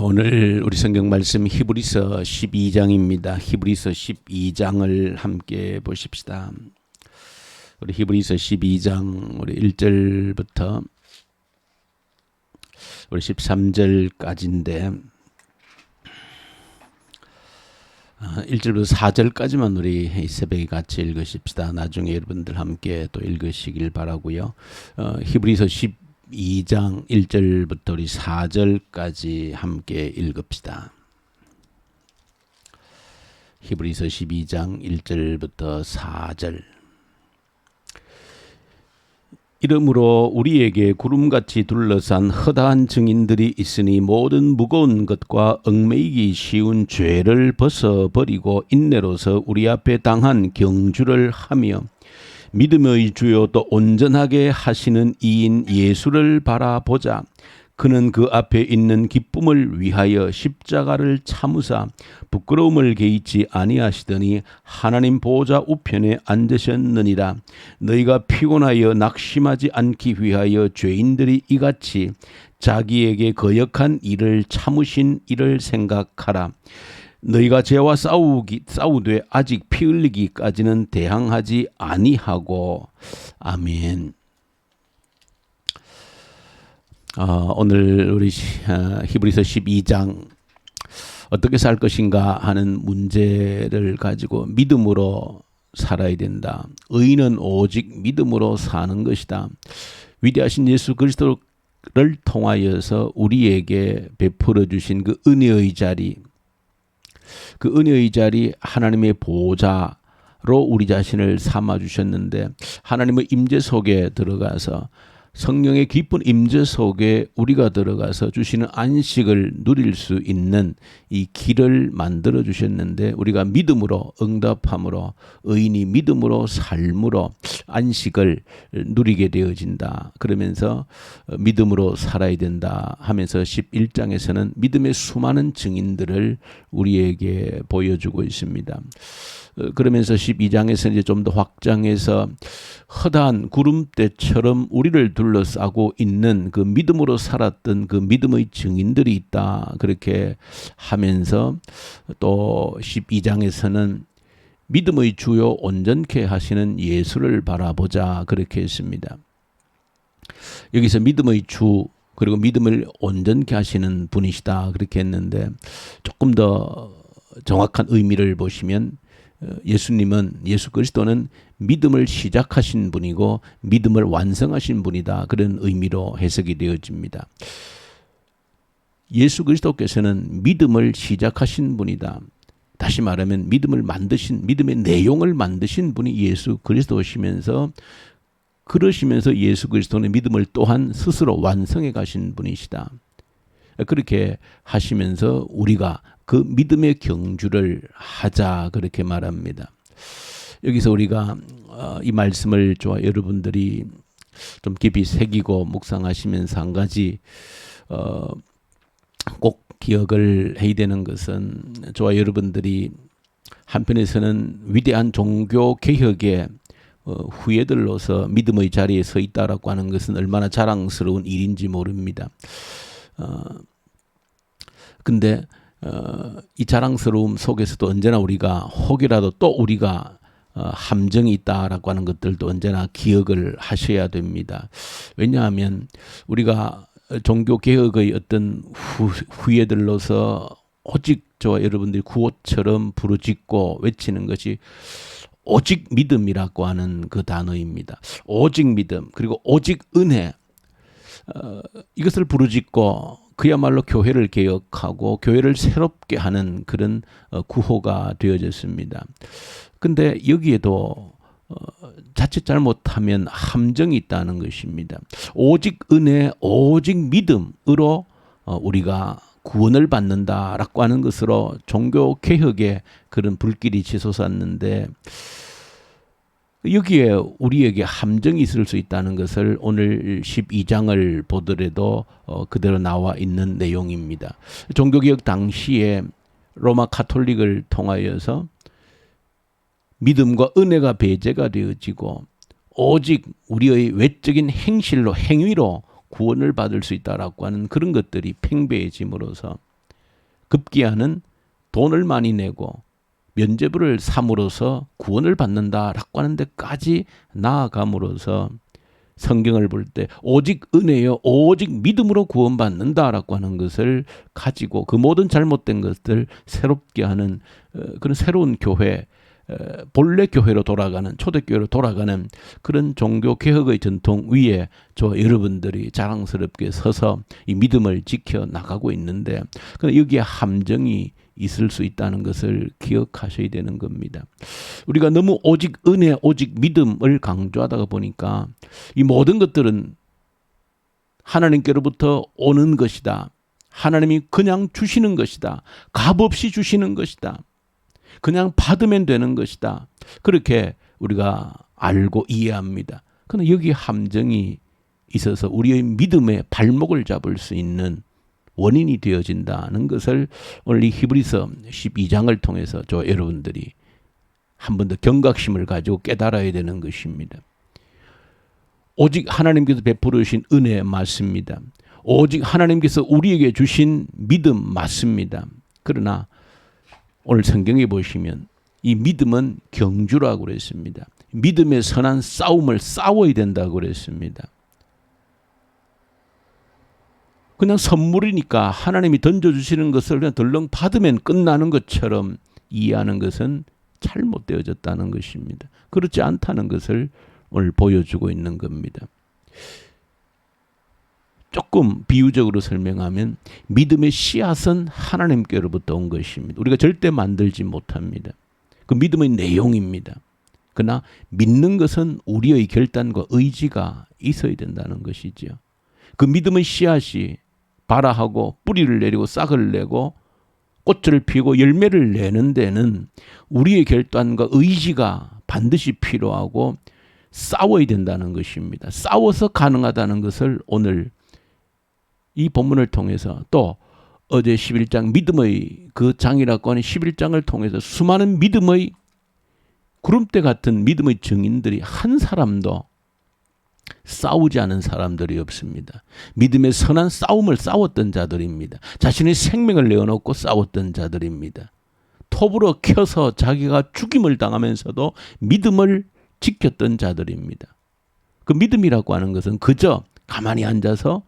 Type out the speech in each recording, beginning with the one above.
오늘 우리 성경 말씀 히브리서 12장입니다. 히브리서 12장을 함께 보십시다. 우리 히브리서 12장 우리 1절부터 우리 13절까지인데 1절부터 4절까지만 우리 새벽에 같이 읽으십시다. 나중에 여러분들 함께 또 읽으시길 바라고요. 히브리서 12장 1절부터 우리 4절까지 함께 읽읍시다. 히브리서 12장 1절부터 4절. 이러므로 우리에게 구름같이 둘러싼 허다한 증인들이 있으니 모든 무거운 것과 얽매이기 쉬운 죄를 벗어버리고 인내로서 우리 앞에 당한 경주를 하며 믿음의 주요 또 온전하게 하시는 이인 예수를 바라보자. 그는 그 앞에 있는 기쁨을 위하여 십자가를 참으사 부끄러움을 개의치 아니하시더니 하나님 보좌 우편에 앉으셨느니라. 너희가 피곤하여 낙심하지 않기 위하여 죄인들이 이같이 자기에게 거역한 일을 참으신 이를 생각하라. 너희가 죄와 싸우되 아직 피 흘리기까지는 대항하지 아니하고. 아멘. 오늘 우리 히브리서 12장 어떻게 살 것인가 하는 문제를 가지고 믿음으로 살아야 된다. 의인은 오직 믿음으로 사는 것이다. 위대하신 예수 그리스도를 통하여서 우리에게 베풀어 주신 그 은혜의 자리, 그 은혜의 자리 하나님의 보좌로 우리 자신을 삼아 주셨는데, 하나님의 임재 속에 들어가서 성령의 깊은 임재 속에 우리가 들어가서 주시는 안식을 누릴 수 있는 이 길을 만들어 주셨는데, 우리가 믿음으로 응답함으로 의인이 믿음으로 삶으로 안식을 누리게 되어진다. 그러면서 믿음으로 살아야 된다 하면서 11장에서는 믿음의 수많은 증인들을 우리에게 보여주고 있습니다. 그러면서 12장에서 이제 좀 더 확장해서 허다한 구름대처럼 우리를 둘러싸고 있는 그 믿음으로 살았던 그 믿음의 증인들이 있다. 그렇게 하면서 또 12장에서는 믿음의 주요 온전케 하시는 예수를 바라보자. 그렇게 했습니다. 여기서 믿음의 주 그리고 믿음을 온전케 하시는 분이시다. 그렇게 했는데, 조금 더 정확한 의미를 보시면 예수 그리스도는 믿음을 시작하신 분이고 믿음을 완성하신 분이다. 그런 의미로 해석이 되어집니다. 예수 그리스도께서는 믿음을 시작하신 분이다. 다시 말하면 믿음을 만드신, 믿음의 내용을 만드신 분이 예수 그리스도시면서, 그러시면서 예수 그리스도는 믿음을 또한 스스로 완성해 가신 분이시다. 그렇게 하시면서 우리가 그 믿음의 경주를 하자. 그렇게 말합니다. 여기서 우리가 이 말씀을 여러분들이 좀 깊이 새기고 묵상하시면서 한 가지 꼭 기억을 해야 되는 것은, 저와 여러분들이 한편에서는 위대한 종교 개혁의 후예들로서 믿음의 자리에 서 있다라고 하는 것은 얼마나 자랑스러운 일인지 모릅니다. 근데 이 자랑스러움 속에서도 언제나 우리가 혹이라도 또 우리가 함정이 있다라고 하는 것들도 언제나 기억을 하셔야 됩니다. 왜냐하면 우리가 종교개혁의 어떤 후예들로서 오직 저와 여러분들이 구호처럼 부르짖고 외치는 것이 오직 믿음이라고 하는 그 단어입니다. 오직 믿음, 그리고 오직 은혜, 이것을 부르짖고 그야말로 교회를 개혁하고 교회를 새롭게 하는 그런 구호가 되어졌습니다. 근데 여기에도 자칫 잘못하면 함정이 있다는 것입니다. 오직 은혜, 오직 믿음으로 우리가 구원을 받는다라고 하는 것으로 종교 개혁의 그런 불길이 치솟았는데, 여기에 우리에게 함정이 있을 수 있다는 것을 오늘 12장을 보더라도 그대로 나와 있는 내용입니다. 종교개혁 당시에 로마 가톨릭을 통하여서 믿음과 은혜가 배제가 되어지고 오직 우리의 외적인 행실로, 행위로 구원을 받을 수 있다라고 하는 그런 것들이 팽배해짐으로써 급기야는 돈을 많이 내고 면죄부를 삼으로써 구원을 받는다라고 하는 데까지 나아감으로써 성경을 볼 때 오직 은혜요 오직 믿음으로 구원받는다라고 하는 것을 가지고 그 모든 잘못된 것들 새롭게 하는 그런 새로운 교회, 본래 교회로 돌아가는, 초대교회로 돌아가는 그런 종교개혁의 전통 위에 저 여러분들이 자랑스럽게 서서 이 믿음을 지켜나가고 있는데 여기에 함정이 있을 수 있다는 것을 기억하셔야 되는 겁니다. 우리가 너무 오직 은혜, 오직 믿음을 강조하다가 보니까 이 모든 것들은 하나님께로부터 오는 것이다. 하나님이 그냥 주시는 것이다. 값없이 주시는 것이다. 그냥 받으면 되는 것이다. 그렇게 우리가 알고 이해합니다. 그러나 여기 함정이 있어서 우리의 믿음의 발목을 잡을 수 있는 원인이 되어진다는 것을 오늘 이 히브리서 12장을 통해서 저 여러분들이 한 번 더 경각심을 가지고 깨달아야 되는 것입니다. 오직 하나님께서 베풀어 주신 은혜 맞습니다. 오직 하나님께서 우리에게 주신 믿음 맞습니다. 그러나 오늘 성경에 보시면 이 믿음은 경주라고 그랬습니다. 믿음의 선한 싸움을 싸워야 된다고 그랬습니다. 그냥 선물이니까 하나님이 던져주시는 것을 그냥 덜렁 받으면 끝나는 것처럼 이해하는 것은 잘못되어졌다는 것입니다. 그렇지 않다는 것을 오늘 보여주고 있는 겁니다. 조금 비유적으로 설명하면 믿음의 씨앗은 하나님께로부터 온 것입니다. 우리가 절대 만들지 못합니다. 그 믿음의 내용입니다. 그러나 믿는 것은 우리의 결단과 의지가 있어야 된다는 것이죠. 그 믿음의 씨앗이 발아하고 뿌리를 내리고 싹을 내고 꽃을 피우고 열매를 내는 데는 우리의 결단과 의지가 반드시 필요하고 싸워야 된다는 것입니다. 싸워서 가능하다는 것을 오늘 이 본문을 통해서 또 어제 11장 믿음의 그 장이라고 하는 11장을 통해서 수많은 믿음의 구름대 같은 믿음의 증인들이 한 사람도 싸우지 않은 사람들이 없습니다. 믿음의 선한 싸움을 싸웠던 자들입니다. 자신의 생명을 내어놓고 싸웠던 자들입니다. 톱으로 켜서 자기가 죽임을 당하면서도 믿음을 지켰던 자들입니다. 그 믿음이라고 하는 것은 그저 가만히 앉아서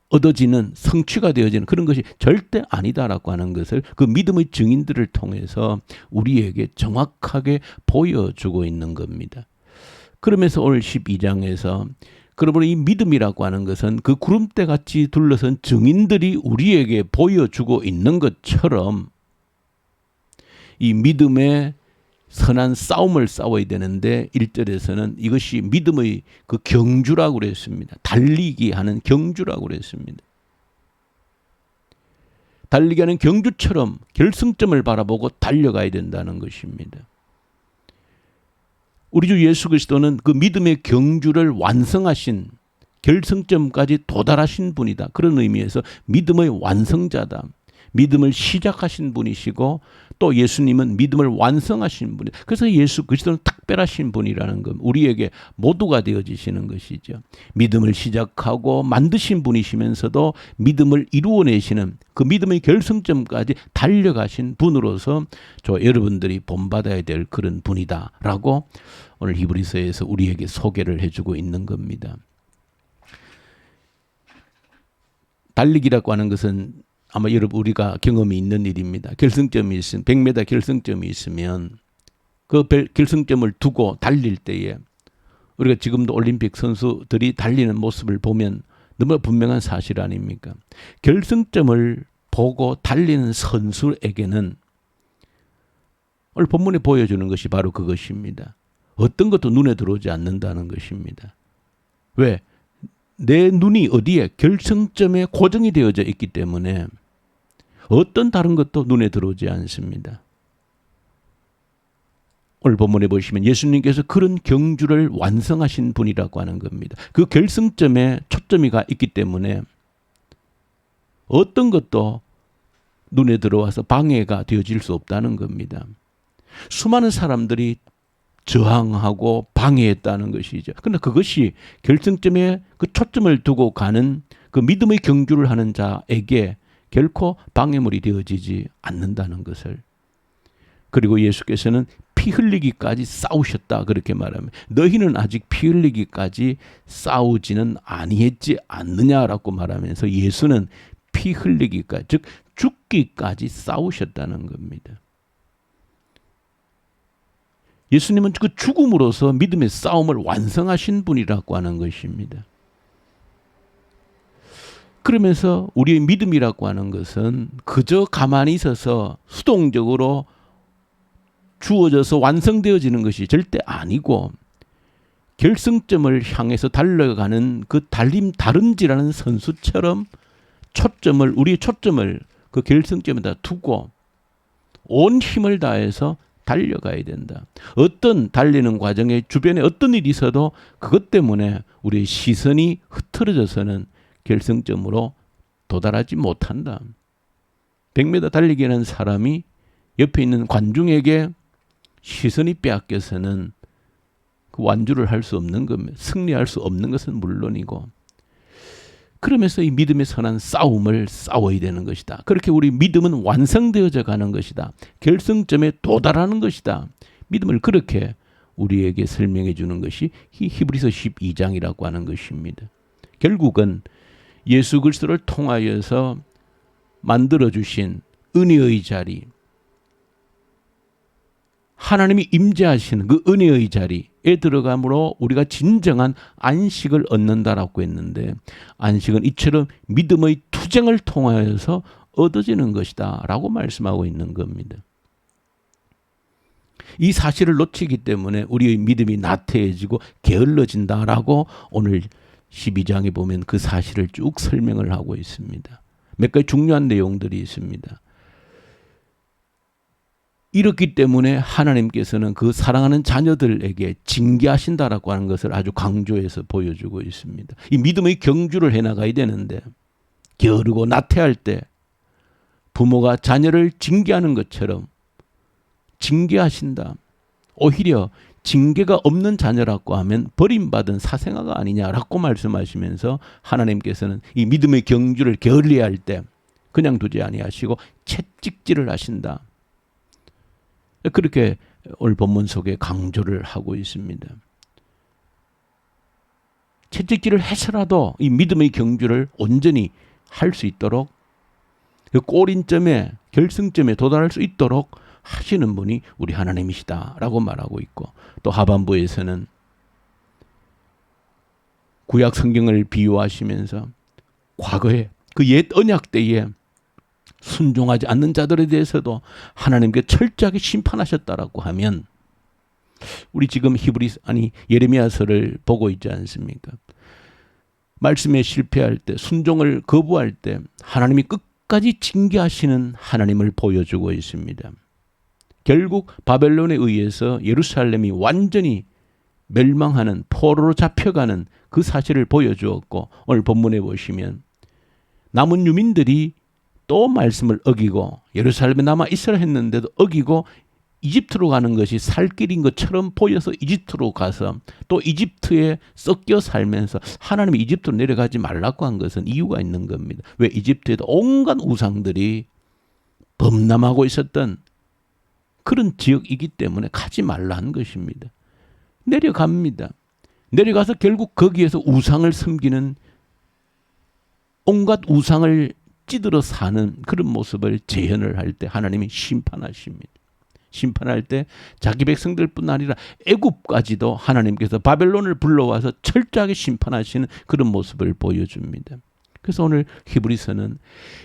얻어지는 성취가 되어지는 그런 것이 절대 아니다라고 하는 것을 그 믿음의 증인들을 통해서 우리에게 정확하게 보여주고 있는 겁니다. 그러면서 오늘 12장에서 그러므로 이 믿음이라고 하는 것은 그 구름대같이 둘러선 증인들이 우리에게 보여주고 있는 것처럼 이 믿음의 선한 싸움을 싸워야 되는데 1절에서는 이것이 믿음의 그 경주라고 그랬습니다. 달리기 하는 경주라고 그랬습니다. 달리기 하는 경주처럼 결승점을 바라보고 달려가야 된다는 것입니다. 우리 주 예수 그리스도는 그 믿음의 경주를 완성하신 결승점까지 도달하신 분이다. 그런 의미에서 믿음의 완성자다. 믿음을 시작하신 분이시고 또 예수님은 믿음을 완성하신 분이다. 그래서 예수 그리스도는 특별하신 분이라는 것, 우리에게 모두가 되어지시는 것이죠. 믿음을 시작하고 만드신 분이시면서도 믿음을 이루어내시는 그 믿음의 결승점까지 달려가신 분으로서 여러분들이 본받아야 될 그런 분이다라고 오늘 히브리서에서 우리에게 소개를 해주고 있는 겁니다. 달리기라고 하는 것은 아마 여러분 우리가 경험이 있는 일입니다. 결승점이 있으면 100m 결승점이 있으면 그 결승점을 두고 달릴 때에 우리가 지금도 올림픽 선수들이 달리는 모습을 보면 너무 분명한 사실 아닙니까? 결승점을 보고 달리는 선수에게는 오늘 본문에 보여주는 것이 바로 그것입니다. 어떤 것도 눈에 들어오지 않는다는 것입니다. 왜? 내 눈이 어디에 결승점에 고정이 되어져 있기 때문에 어떤 다른 것도 눈에 들어오지 않습니다. 오늘 본문에 보시면 예수님께서 그런 경주를 완성하신 분이라고 하는 겁니다. 그 결승점에 초점이 가 있기 때문에 어떤 것도 눈에 들어와서 방해가 되어질 수 없다는 겁니다. 수많은 사람들이 저항하고 방해했다는 것이죠. 그러나 그것이 결승점에 그 초점을 두고 가는 그 믿음의 경주를 하는 자에게 결코 방해물이 되어지지 않는다는 것을. 그리고 예수께서는 피 흘리기까지 싸우셨다 그렇게 말하면 너희는 아직 피 흘리기까지 싸우지는 아니했지 않느냐라고 말하면서 예수는 피 흘리기까지 즉 죽기까지 싸우셨다는 겁니다. 예수님은 그 죽음으로서 믿음의 싸움을 완성하신 분이라고 하는 것입니다. 그러면서 우리의 믿음이라고 하는 것은 그저 가만히 있어서 수동적으로 주어져서 완성되어지는 것이 절대 아니고 결승점을 향해서 달려가는 그 다름질하는 선수처럼 우리의 초점을 그 결승점에다 두고 온 힘을 다해서 달려가야 된다. 어떤 달리는 과정에 주변에 어떤 일이 있어도 그것 때문에 우리의 시선이 흐트러져서는 결승점으로 도달하지 못한다. 100m 달리기 하는 사람이 옆에 있는 관중에게 시선이 빼앗겨서는 그 완주를 할 수 없는 겁니다. 승리할 수 없는 것은 물론이고 그러면서 이 믿음의 선한 싸움을 싸워야 되는 것이다. 그렇게 우리 믿음은 완성되어져 가는 것이다. 결승점에 도달하는 것이다. 믿음을 그렇게 우리에게 설명해 주는 것이 히브리서 12장이라고 하는 것입니다. 결국은 예수 그리스도를 통하여서 만들어주신 은혜의 자리, 하나님이 임재하시는 그 은혜의 자리에 들어감으로 우리가 진정한 안식을 얻는다라고 했는데 안식은 이처럼 믿음의 투쟁을 통하여서 얻어지는 것이다 라고 말씀하고 있는 겁니다. 이 사실을 놓치기 때문에 우리의 믿음이 나태해지고 게을러진다라고 오늘 12장에 보면 그 사실을 쭉 설명을 하고 있습니다. 몇 가지 중요한 내용들이 있습니다. 이렇기 때문에 하나님께서는 그 사랑하는 자녀들에게 징계하신다라고 하는 것을 아주 강조해서 보여주고 있습니다. 이 믿음의 경주를 해나가야 되는데 게으르고 나태할 때 부모가 자녀를 징계하는 것처럼 징계하신다. 오히려 징계가 없는 자녀라고 하면 버림받은 사생아가 아니냐라고 말씀하시면서 하나님께서는 이 믿음의 경주를 게을리할 때 그냥 두지 아니하시고 채찍질을 하신다. 그렇게 오늘 본문 속에 강조를 하고 있습니다. 채찍질을 해서라도 이 믿음의 경주를 온전히 할 수 있도록 그 골인점에 결승점에 도달할 수 있도록 하시는 분이 우리 하나님이시다라고 말하고 있고 또 하반부에서는 구약 성경을 비유하시면서 과거에 그 옛 언약 때에 순종하지 않는 자들에 대해서도 하나님께 철저하게 심판하셨다라고 하면 우리 지금 예레미야서를 보고 있지 않습니까? 말씀에 실패할 때 순종을 거부할 때 하나님이 끝까지 징계하시는 하나님을 보여주고 있습니다. 결국 바벨론에 의해서 예루살렘이 완전히 멸망하는 포로로 잡혀가는 그 사실을 보여주었고 오늘 본문에 보시면 남은 유민들이 또 말씀을 어기고 예루살렘에 남아 있어야 했는데도 어기고 이집트로 가는 것이 살 길인 것처럼 보여서 이집트로 가서 또 이집트에 섞여 살면서 하나님이 이집트로 내려가지 말라고 한 것은 이유가 있는 겁니다. 왜? 이집트에도 온갖 우상들이 범람하고 있었던 그런 지역이기 때문에 가지 말라 한 것입니다. 내려갑니다. 내려가서 결국 거기에서 우상을 섬기는 온갖 우상을 찌들어 사는 그런 모습을 재현을 할 때 하나님이 심판하십니다. 심판할 때 자기 백성들뿐 아니라 애굽까지도 하나님께서 바벨론을 불러와서 철저하게 심판하시는 그런 모습을 보여줍니다. 그래서 오늘 히브리서는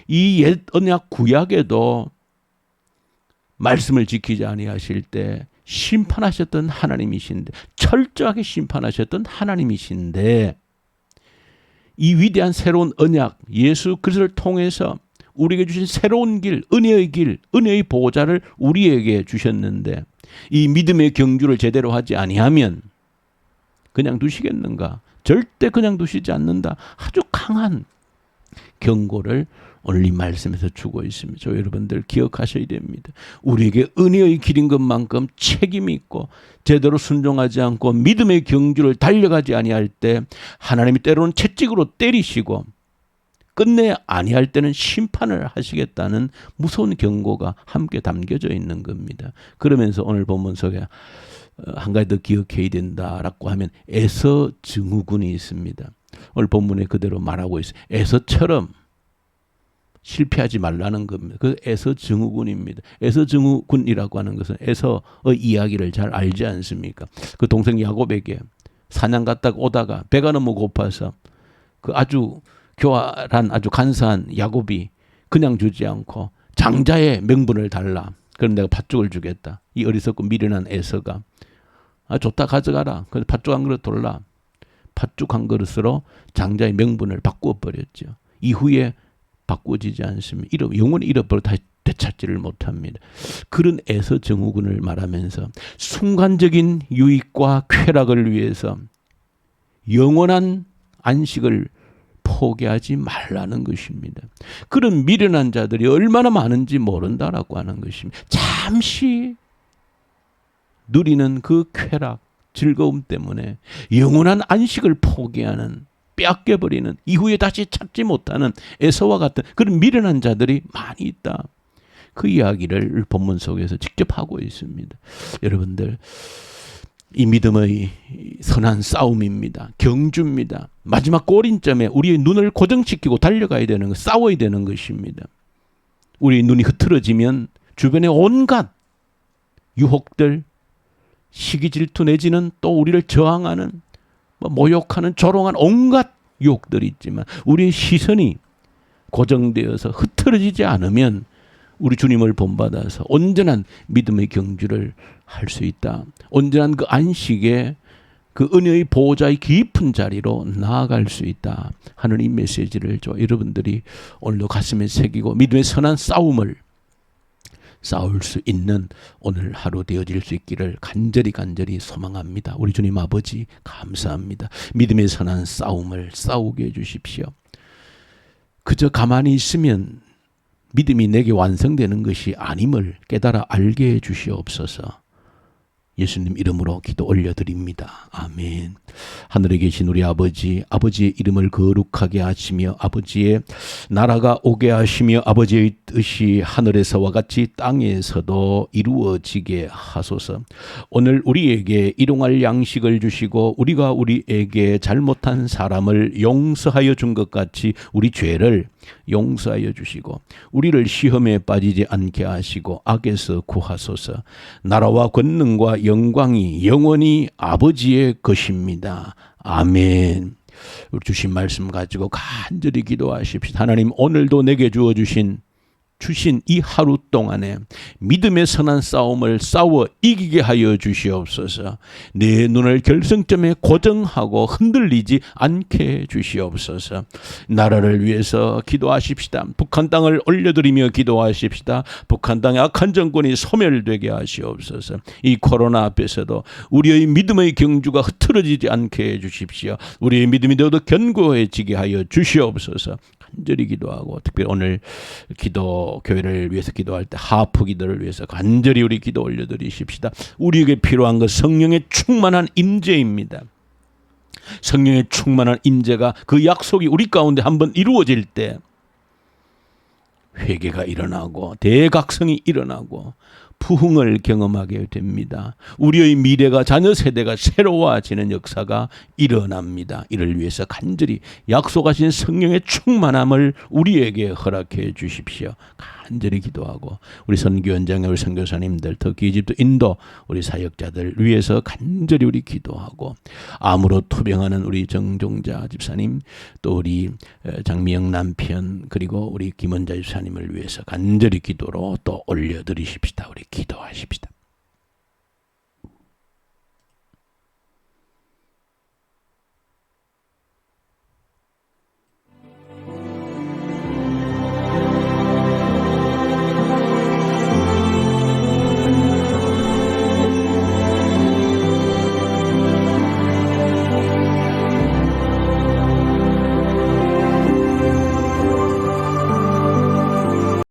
이 옛 언약 구약에도 말씀을 지키지 아니하실 때 심판하셨던 하나님이신데 철저하게 심판하셨던 하나님이신데 이 위대한 새로운 언약 예수 그리스도를 통해서 우리에게 주신 새로운 길, 은혜의 보호자를 우리에게 주셨는데 이 믿음의 경주를 제대로 하지 아니하면 그냥 두시겠는가? 절대 그냥 두시지 않는다. 아주 강한 경고를 오늘 이 말씀에서 주고 있습니다. 저 여러분들 기억하셔야 됩니다. 우리에게 은혜의 길인 것만큼 책임이 있고 제대로 순종하지 않고 믿음의 경주를 달려가지 아니할 때 하나님이 때로는 채찍으로 때리시고 끝내 아니할 때는 심판을 하시겠다는 무서운 경고가 함께 담겨져 있는 겁니다. 그러면서 오늘 본문 속에 한 가지 더 기억해야 된다라고 하면 에서 증후군이 있습니다. 오늘 본문에 그대로 말하고 있어요. 에서처럼 실패하지 말라는 겁니다. 그 에서 증후군입니다. 에서 증후군이라고 하는 것은 에서의 이야기를 잘 알지 않습니까? 그 동생 야곱에게 사냥 갔다가 오다가 배가 너무 고파서 그 아주 교활한 아주 간사한 야곱이 그냥 주지 않고 장자의 명분을 달라. 그럼 내가 팥죽을 주겠다. 이 어리석고 미련한 에서가 좋다 가져가라. 그래서 팥죽 한 그릇 돌라. 팥죽 한 그릇으로 장자의 명분을 바꾸어 버렸죠. 이후에 바꾸어지지 않습니다. 영원히 잃어버려 다시 되찾지를 못합니다. 그런 에서 증후군을 말하면서 순간적인 유익과 쾌락을 위해서 영원한 안식을 포기하지 말라는 것입니다. 그런 미련한 자들이 얼마나 많은지 모른다라고 하는 것입니다. 잠시 누리는 그 쾌락, 즐거움 때문에 영원한 안식을 포기하는, 빼앗겨버리는, 이후에 다시 찾지 못하는 에서와 같은 그런 미련한 자들이 많이 있다. 그 이야기를 본문 속에서 직접 하고 있습니다. 여러분들, 이 믿음의 선한 싸움입니다. 경주입니다. 마지막 골인점에 우리의 눈을 고정시키고 달려가야 되는 것, 싸워야 되는 것입니다. 우리의 눈이 흐트러지면 주변의 온갖 유혹들, 시기 질투 내지는 또 우리를 저항하는 모욕하는 조롱하는 온갖 유혹들이 있지만 우리의 시선이 고정되어서 흐트러지지 않으면 우리 주님을 본받아서 온전한 믿음의 경주를 할 수 있다. 온전한 그 안식의 그 은혜의 보호자의 깊은 자리로 나아갈 수 있다 하는 이 메시지를 여러분들이 오늘도 가슴에 새기고 믿음의 선한 싸움을 싸울 수 있는 오늘 하루 되어질 수 있기를 간절히 소망합니다. 우리 주님 아버지 감사합니다. 믿음의 선한 싸움을 싸우게 해주십시오. 그저 가만히 있으면 믿음이 내게 완성되는 것이 아님을 깨달아 알게 해주시옵소서. 예수님 이름으로 기도 올려드립니다. 아멘. 하늘에 계신 우리 아버지, 아버지의 이름을 거룩하게 하시며 아버지의 나라가 오게 하시며 아버지의 뜻이 하늘에서와 같이 땅에서도 이루어지게 하소서. 오늘 우리에게 일용할 양식을 주시고 우리가 우리에게 잘못한 사람을 용서하여 준 것 같이 우리 죄를 용서하여 주시고 우리를 시험에 빠지지 않게 하시고 악에서 구하소서. 나라와 권능과 영광이 영원히 아버지의 것입니다. 아멘. 주신 말씀 가지고 간절히 기도하십시다. 하나님, 오늘도 내게 주신 이 하루 동안에 믿음의 선한 싸움을 싸워 이기게 하여 주시옵소서. 내 눈을 결승점에 고정하고 흔들리지 않게 주시옵소서. 나라를 위해서 기도하십시다. 북한 땅을 올려드리며 기도하십시다. 북한 땅의 악한 정권이 소멸되게 하시옵소서. 이 코로나 앞에서도 우리의 믿음의 경주가 흐트러지지 않게 해주십시오. 우리의 믿음이 더욱 견고해지게 하여 주시옵소서. 간절히 기도하고 특별히 오늘 교회를 위해서 기도할 때 하프 기도를 위해서 간절히 우리 기도 올려드리십시다. 우리에게 필요한 것 성령의 충만한 임재입니다. 성령의 충만한 임재가 그 약속이 우리 가운데 한번 이루어질 때 회개가 일어나고 대각성이 일어나고 부흥을 경험하게 됩니다. 우리의 미래가 자녀 세대가 새로워지는 역사가 일어납니다. 이를 위해서 간절히 약속하신 성령의 충만함을 우리에게 허락해 주십시오. 간절히 기도하고 우리 선교원장의 우리 선교사님들, 특히 이집트 인도 우리 사역자들 위해서 간절히 우리 기도하고 암으로 투병하는 우리 정종자 집사님, 또 우리 장미영 남편, 그리고 우리 김원자 집사님을 위해서 간절히 기도로 또 올려드리십시다. 우리 기도하십시다.